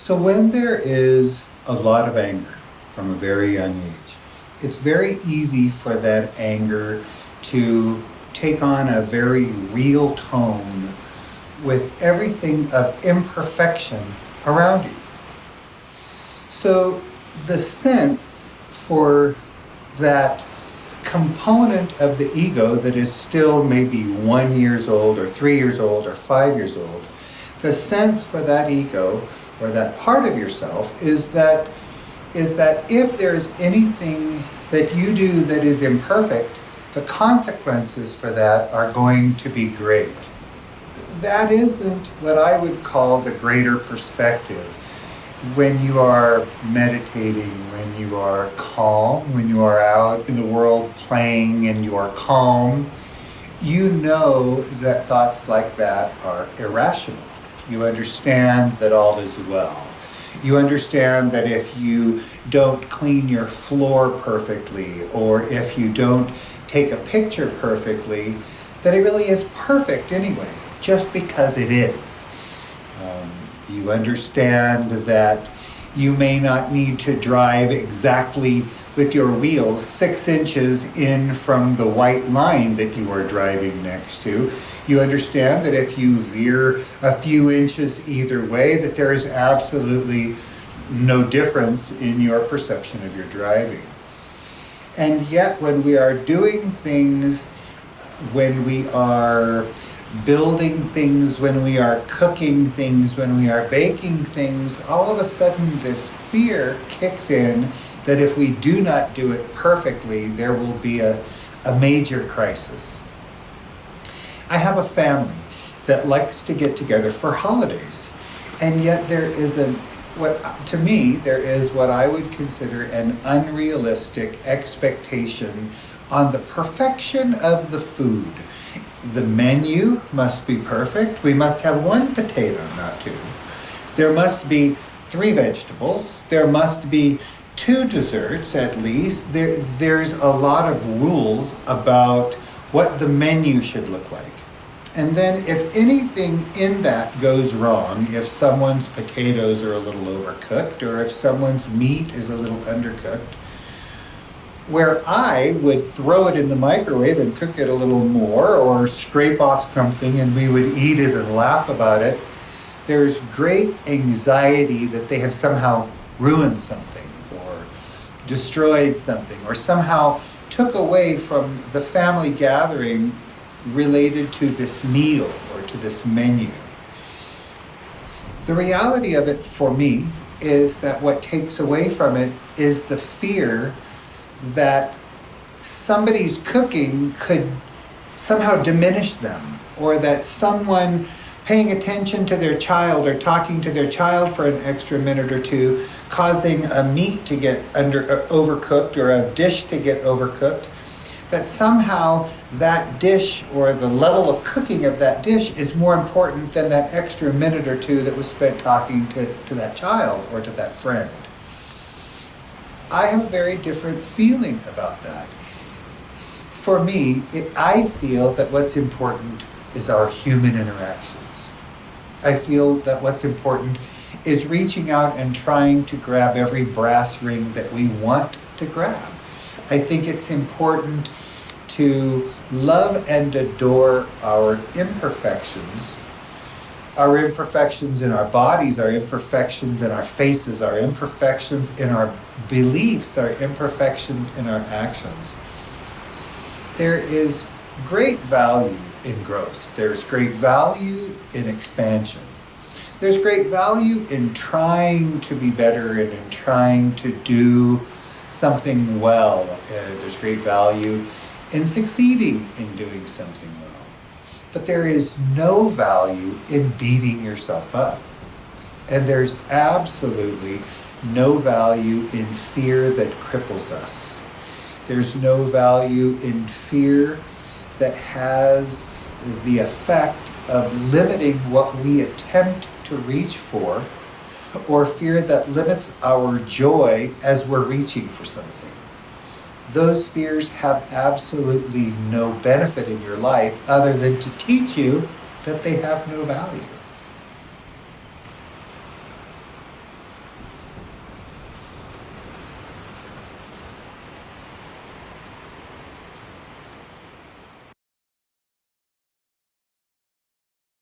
So when there is a lot of anger from a very young age, it's very easy for that anger to take on a very real tone with everything of imperfection around you. So the sense for that component of the ego that is still maybe 1 year old or 3 years old or 5 years old, the sense for that ego or that part of yourself is that if there's anything that you do that is imperfect, the consequences for that are going to be great. That isn't what I would call the greater perspective. When you are meditating, when you are calm, when you are out in the world playing and you are calm, you know that thoughts like that are irrational. You understand that all is well. You understand that if you don't clean your floor perfectly, or if you don't take a picture perfectly, that it really is perfect anyway, just because it is. You understand that you may not need to drive exactly with your wheels 6 inches in from the white line that you are driving next to. You understand that if you veer a few inches either way, that there is absolutely no difference in your perception of your driving. And yet when we are doing things, when we are building things, when we are cooking things, when we are baking things, all of a sudden this fear kicks in that if we do not do it perfectly, there will be a major crisis. I have a family that likes to get together for holidays, and yet there is what I would consider an unrealistic expectation on the perfection of the food. The menu must be perfect. We must have 1 potato, not 2. There must be 3 vegetables. There must be 2 desserts at least. There's a lot of rules about what the menu should look like. And then if anything in that goes wrong, if someone's potatoes are a little overcooked, or if someone's meat is a little undercooked, where I would throw it in the microwave and cook it a little more, or scrape off something and we would eat it and laugh about it, there's great anxiety that they have somehow ruined something, or destroyed something, or somehow took away from the family gathering related to this meal or to this menu. The reality of it for me is that what takes away from it is the fear that somebody's cooking could somehow diminish them, or that someone paying attention to their child or talking to their child for an extra minute or two, causing a meat to get overcooked or a dish to get overcooked, that somehow that dish or the level of cooking of that dish is more important than that extra minute or 2 that was spent talking to that child or to that friend. I have a very different feeling about that. For me, I feel that what's important is our human interactions. I feel that what's important is reaching out and trying to grab every brass ring that we want to grab. I think it's important to love and adore our imperfections in our bodies, our imperfections in our faces, our imperfections in our beliefs, our imperfections in our actions. There is great value in growth. There's great value in expansion. There's great value in trying to be better and in trying to do something well. There's great value in succeeding in doing something well. But there is no value in beating yourself up. And there's absolutely no value in fear that cripples us. There's no value in fear that has the effect of limiting what we attempt to reach for, or fear that limits our joy as we're reaching for something. Those fears have absolutely no benefit in your life other than to teach you that they have no value.